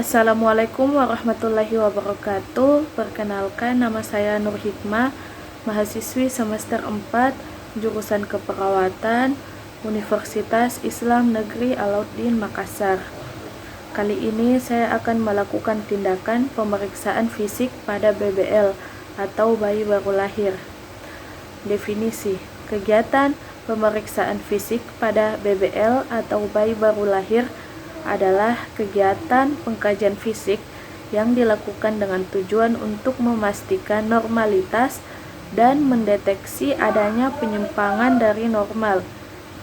Assalamualaikum warahmatullahi wabarakatuh. Perkenalkan, nama saya Nur Hikmah, mahasiswi semester 4, jurusan Keperawatan, Universitas Islam Negeri Alauddin Makassar. Kali ini saya akan melakukan tindakan pemeriksaan fisik pada BBL atau bayi baru lahir. Definisi: kegiatan pemeriksaan fisik pada BBL atau bayi baru lahir adalah kegiatan pengkajian fisik yang dilakukan dengan tujuan untuk memastikan normalitas dan mendeteksi adanya penyimpangan dari normal.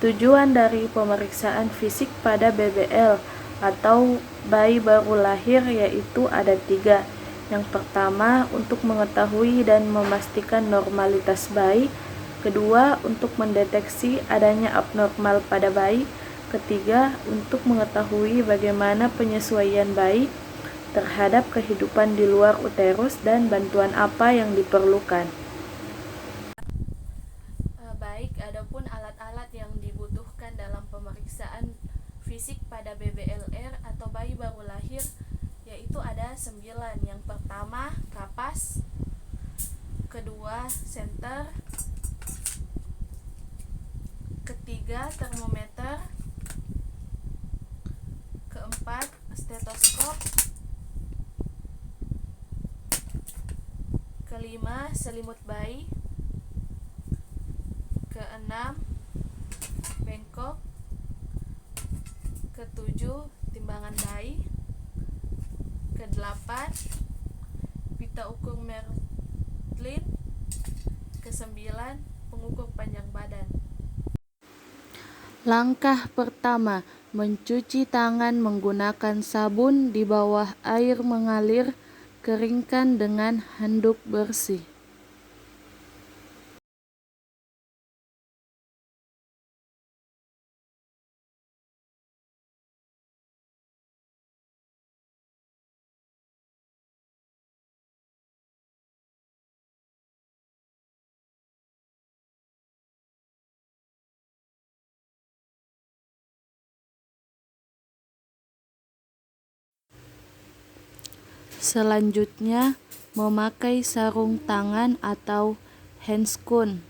Tujuan dari pemeriksaan fisik pada BBL atau bayi baru lahir yaitu ada 3. Yang pertama, untuk mengetahui dan memastikan normalitas bayi. Kedua, untuk mendeteksi adanya abnormal pada bayi. Ketiga, untuk mengetahui bagaimana penyesuaian bayi terhadap kehidupan di luar uterus dan bantuan apa yang diperlukan. Baik, adapun alat-alat yang dibutuhkan dalam pemeriksaan fisik pada BBLR atau bayi baru lahir yaitu ada 9. Yang pertama, kapas. Kedua, senter. Ketiga, termometer. Keempat, stetoskop. Kelima, selimut bayi. Keenam, bengkok. Ketujuh, timbangan bayi. Kedelapan, pita ukur Merlin. Kesembilan, pengukur panjang badan. Langkah pertama, mencuci tangan menggunakan sabun di bawah air mengalir, keringkan dengan handuk bersih. Selanjutnya, memakai sarung tangan atau handscoon.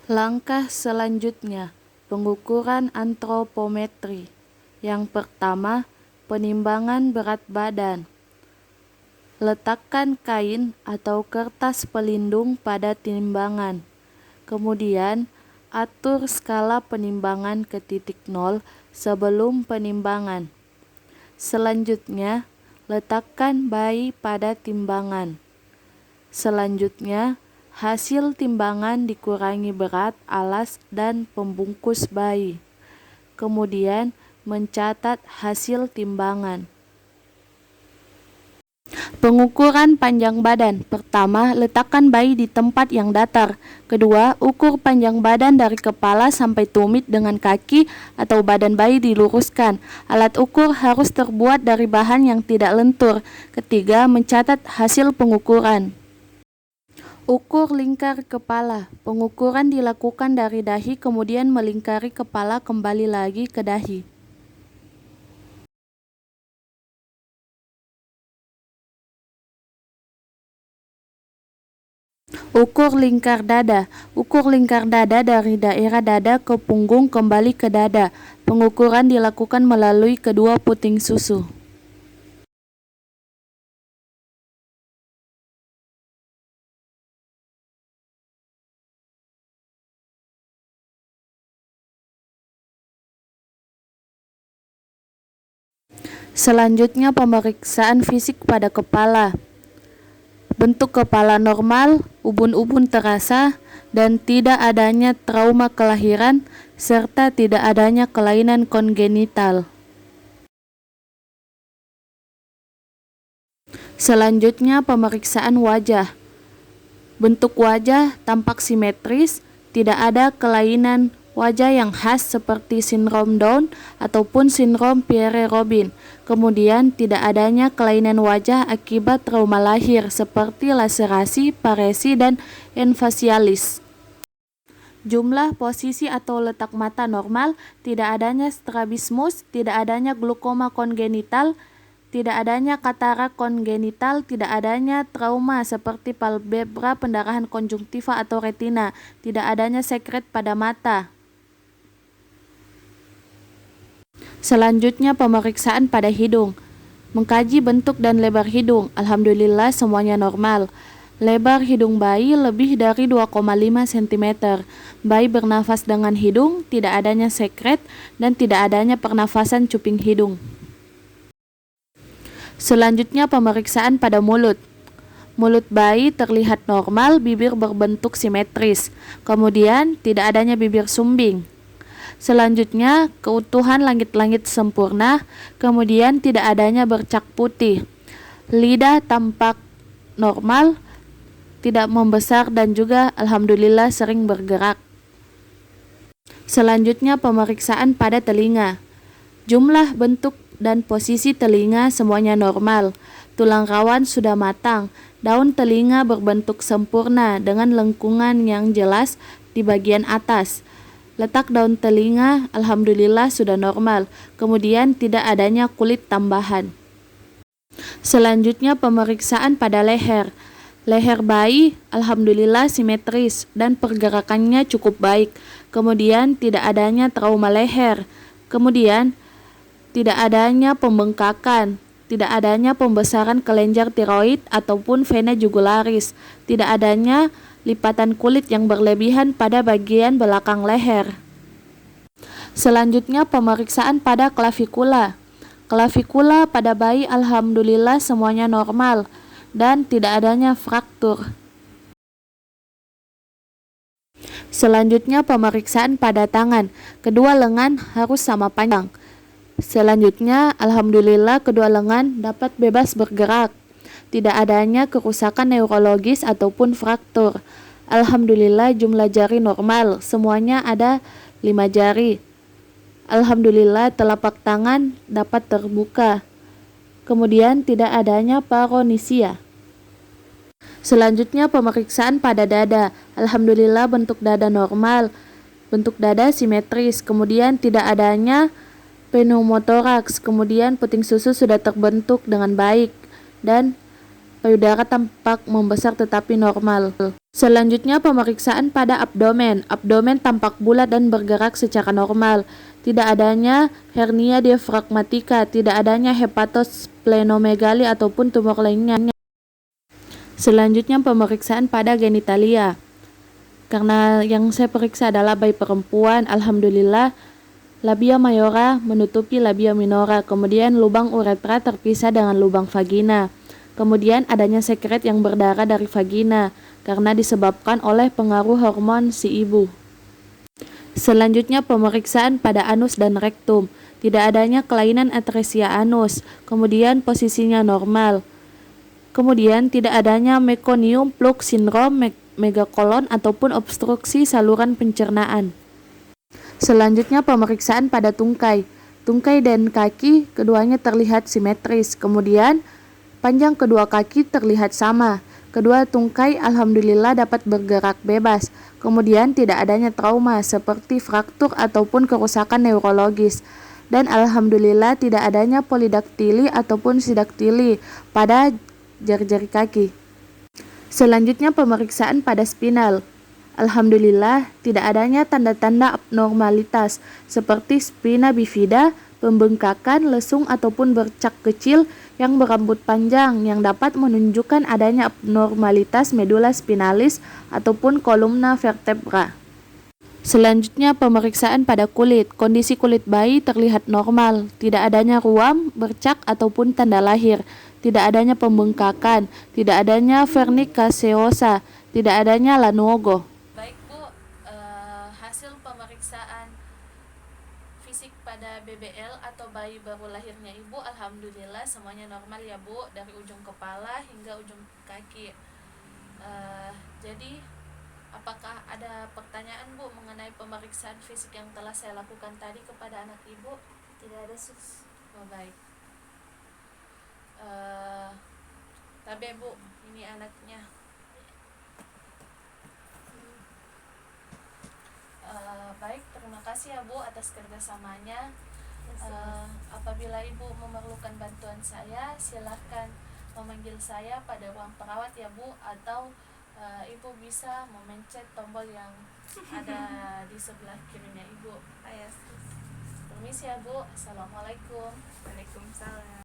Langkah selanjutnya, pengukuran antropometri. Yang pertama, penimbangan berat badan. Letakkan kain atau kertas pelindung pada timbangan. Kemudian, atur skala penimbangan ke titik 0 sebelum penimbangan. Selanjutnya, letakkan bayi pada timbangan. Selanjutnya, hasil timbangan dikurangi berat alas dan pembungkus bayi. Kemudian, mencatat hasil timbangan. Pengukuran panjang badan. Pertama, letakkan bayi di tempat yang datar. Kedua, ukur panjang badan dari kepala sampai tumit dengan kaki atau badan bayi diluruskan. Alat ukur harus terbuat dari bahan yang tidak lentur. Ketiga, mencatat hasil pengukuran. Ukur lingkar kepala. Pengukuran dilakukan dari dahi kemudian melingkari kepala kembali lagi ke dahi. Ukur lingkar dada. Ukur lingkar dada dari daerah dada ke punggung kembali ke dada. Pengukuran dilakukan melalui kedua puting susu. Selanjutnya, pemeriksaan fisik pada kepala. Bentuk kepala normal, ubun-ubun terasa, dan tidak adanya trauma kelahiran, serta tidak adanya kelainan kongenital. Selanjutnya pemeriksaan wajah. Bentuk wajah tampak simetris, tidak ada kelainan wajah yang khas seperti sindrom Down ataupun sindrom Pierre-Robin. Kemudian tidak adanya kelainan wajah akibat trauma lahir seperti laserasi, paresi, dan enfasialis. Jumlah posisi atau letak mata normal, tidak adanya strabismus, tidak adanya glukoma kongenital, tidak adanya katarak kongenital, tidak adanya trauma seperti palpebra, pendarahan konjungtiva atau retina, tidak adanya sekret pada mata. Selanjutnya pemeriksaan pada hidung. Mengkaji bentuk dan lebar hidung, alhamdulillah semuanya normal. Lebar hidung bayi lebih dari 2,5 cm. Bayi bernafas dengan hidung, tidak adanya sekret, dan tidak adanya pernafasan cuping hidung. Selanjutnya pemeriksaan pada mulut. Mulut bayi terlihat normal, bibir berbentuk simetris. Kemudian tidak adanya bibir sumbing. Selanjutnya keutuhan langit-langit sempurna, kemudian tidak adanya bercak putih. Lidah tampak normal, tidak membesar dan juga alhamdulillah sering bergerak. Selanjutnya pemeriksaan pada telinga. Jumlah, bentuk, dan posisi telinga semuanya normal. Tulang rawan sudah matang. Daun telinga berbentuk sempurna dengan lengkungan yang jelas di bagian atas. Letak daun telinga alhamdulillah sudah normal. Kemudian tidak adanya kulit tambahan. Selanjutnya pemeriksaan pada leher. Leher bayi alhamdulillah simetris dan pergerakannya cukup baik. Kemudian tidak adanya trauma leher. Kemudian tidak adanya pembengkakan, tidak adanya pembesaran kelenjar tiroid ataupun vena jugularis, tidak adanya lipatan kulit yang berlebihan pada bagian belakang leher. Selanjutnya pemeriksaan pada klavikula. Klavikula pada bayi alhamdulillah semuanya normal dan tidak adanya fraktur. Selanjutnya pemeriksaan pada tangan. Kedua lengan harus sama panjang. Selanjutnya, alhamdulillah kedua lengan dapat bebas bergerak. Tidak adanya kerusakan neurologis ataupun fraktur. Alhamdulillah jumlah jari normal, semuanya ada 5 jari. Alhamdulillah telapak tangan dapat terbuka. Kemudian tidak adanya paronisia. Selanjutnya pemeriksaan pada dada. Alhamdulillah bentuk dada normal, bentuk dada simetris. Kemudian tidak adanya pneumotoraks, kemudian puting susu sudah terbentuk dengan baik dan payudara tampak membesar tetapi normal. Selanjutnya pemeriksaan pada abdomen. Abdomen tampak bulat dan bergerak secara normal. Tidak adanya hernia diafragmatika, tidak adanya hepatosplenomegali ataupun tumor lainnya. Selanjutnya pemeriksaan pada genitalia. Karena yang saya periksa adalah bayi perempuan, alhamdulillah labia mayora menutupi labia minora, kemudian lubang uretra terpisah dengan lubang vagina. Kemudian adanya sekret yang berdarah dari vagina karena disebabkan oleh pengaruh hormon si ibu. Selanjutnya pemeriksaan pada anus dan rektum. Tidak adanya kelainan atresia anus, kemudian posisinya normal. Kemudian tidak adanya meconium plug syndrome, megakolon ataupun obstruksi saluran pencernaan. Selanjutnya pemeriksaan pada tungkai. Tungkai dan kaki keduanya terlihat simetris. Kemudian panjang kedua kaki terlihat sama. Kedua tungkai alhamdulillah dapat bergerak bebas. Kemudian tidak adanya trauma seperti fraktur ataupun kerusakan neurologis. Dan alhamdulillah tidak adanya polidaktili ataupun sidaktili pada jari-jari kaki. Selanjutnya pemeriksaan pada spinal. Alhamdulillah tidak adanya tanda-tanda abnormalitas seperti spina bifida, pembengkakan, lesung ataupun bercak kecil yang berambut panjang yang dapat menunjukkan adanya abnormalitas medula spinalis ataupun kolumna vertebra. Selanjutnya pemeriksaan pada kulit. Kondisi kulit bayi terlihat normal, tidak adanya ruam, bercak ataupun tanda lahir, tidak adanya pembengkakan, tidak adanya vernik caseosa, tidak adanya lanuogo. Baik Bu, hasil pemeriksaan fisik pada BBL atau bayi baru lahirnya ibu alhamdulillah semuanya normal ya Bu, dari ujung kepala hingga ujung kaki. Jadi apakah ada pertanyaan Bu mengenai pemeriksaan fisik yang telah saya lakukan tadi kepada anak ibu? Tidak ada sus. Oh baik. Tabe Bu, ini anaknya. Baik, terima kasih ya Bu atas kerjasamanya. Apabila ibu memerlukan bantuan saya, silahkan memanggil saya pada ruang perawat ya Bu, atau ibu bisa memencet tombol yang ada di sebelah kirinya ibu. Ayah sus. Permisi ya Bu, assalamualaikum. Waalaikumsalam.